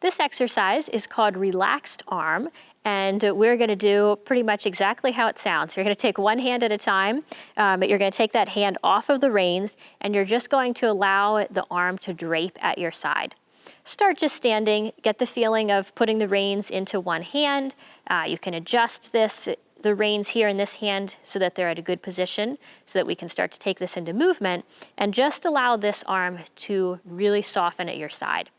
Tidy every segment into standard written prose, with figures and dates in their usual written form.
This exercise is called relaxed arm, and we're gonna do pretty much exactly how it sounds. You're gonna take one hand at a time, but you're gonna take that hand off of the reins, and you're just going to allow the arm to drape at your side. Start just standing, get the feeling of putting the reins into one hand. You can adjust the reins here in this hand so that they're at a good position so that we can start to take this into movement, and just allow this arm to really soften at your side.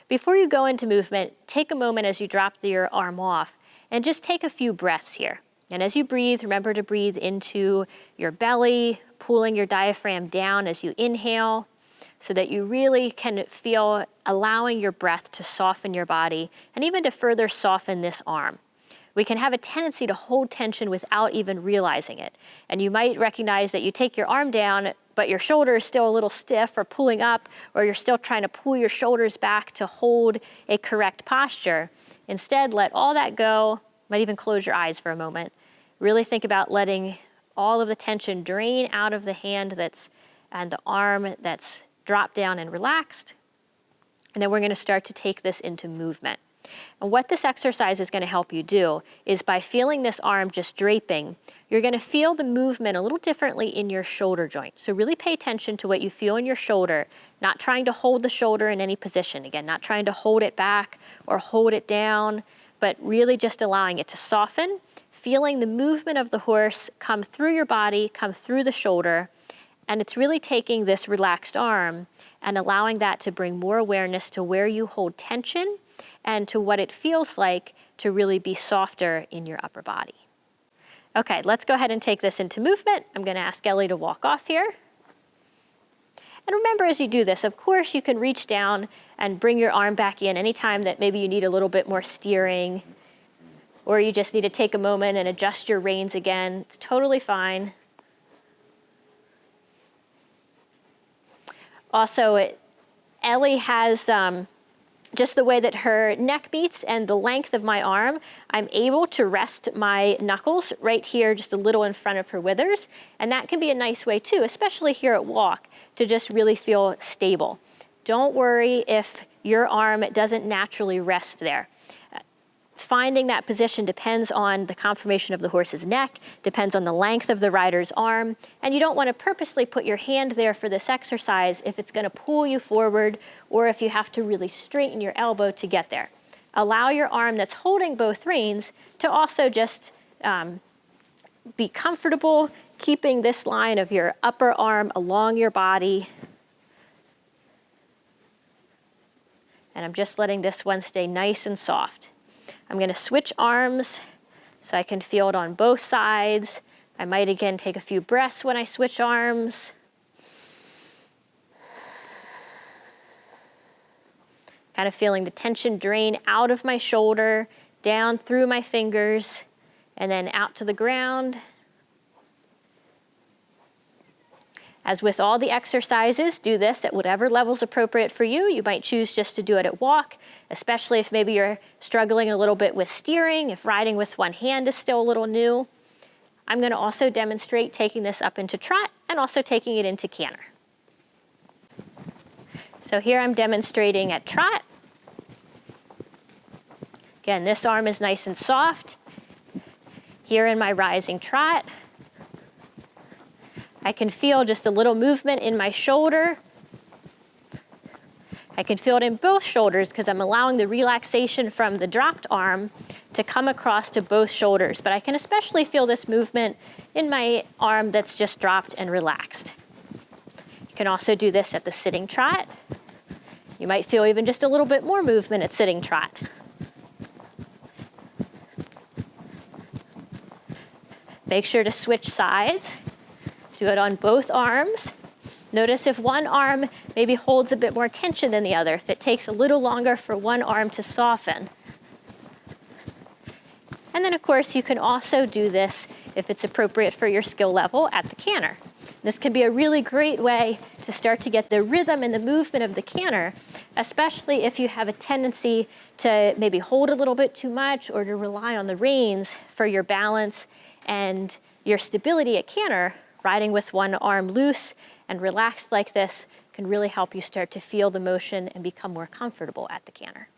Before you go into movement, take a moment as you drop your arm off and just take a few breaths here. And as you breathe, remember to breathe into your belly, pulling your diaphragm down as you inhale so that you really can feel allowing your breath to soften your body and even to further soften this arm. We can have a tendency to hold tension without even realizing it. And you might recognize that you take your arm down, but your shoulder is still a little stiff or pulling up, or you're still trying to pull your shoulders back to hold a correct posture. Instead, let all that go. Might even close your eyes for a moment. Really think about letting all of the tension drain out of the hand and the arm that's dropped down and relaxed. And then we're going to start to take this into movement. And what this exercise is going to help you do is by feeling this arm just draping, you're going to feel the movement a little differently in your shoulder joint. So really pay attention to what you feel in your shoulder, not trying to hold the shoulder in any position. Again, not trying to hold it back or hold it down, but really just allowing it to soften, feeling the movement of the horse come through your body, come through the shoulder. And it's really taking this relaxed arm and allowing that to bring more awareness to where you hold tension and to what it feels like to really be softer in your upper body. Okay, let's go ahead and take this into movement. I'm gonna ask Callie to walk off here. And remember, as you do this, of course, you can reach down and bring your arm back in anytime that maybe you need a little bit more steering, or you just need to take a moment and adjust your reins again. It's totally fine. Also, Ellie has just the way that her neck meets and the length of my arm, I'm able to rest my knuckles right here just a little in front of her withers. And that can be a nice way too, especially here at walk, to just really feel stable. Don't worry if your arm doesn't naturally rest there. Finding that position depends on the conformation of the horse's neck, depends on the length of the rider's arm, and you don't want to purposely put your hand there for this exercise if it's going to pull you forward or if you have to really straighten your elbow to get there. Allow your arm that's holding both reins to also just be comfortable, keeping this line of your upper arm along your body. And I'm just letting this one stay nice and soft. I'm going to switch arms so I can feel it on both sides. I might again take a few breaths when I switch arms. Kind of feeling the tension drain out of my shoulder, down through my fingers, and then out to the ground. As with all the exercises, do this at whatever level's appropriate for you. You might choose just to do it at walk, especially if maybe you're struggling a little bit with steering, if riding with one hand is still a little new. I'm going to also demonstrate taking this up into trot and also taking it into canter. So here I'm demonstrating at trot. Again, this arm is nice and soft. Here in my rising trot, I can feel just a little movement in my shoulder. I can feel it in both shoulders because I'm allowing the relaxation from the dropped arm to come across to both shoulders. But I can especially feel this movement in my arm that's just dropped and relaxed. You can also do this at the sitting trot. You might feel even just a little bit more movement at sitting trot. Make sure to switch sides. Do it on both arms. Notice if one arm maybe holds a bit more tension than the other, if it takes a little longer for one arm to soften. And then of course you can also do this if it's appropriate for your skill level at the canter. This can be a really great way to start to get the rhythm and the movement of the canter, especially if you have a tendency to maybe hold a little bit too much or to rely on the reins for your balance and your stability at canter. Riding with one arm loose and relaxed like this can really help you start to feel the motion and become more comfortable at the canter.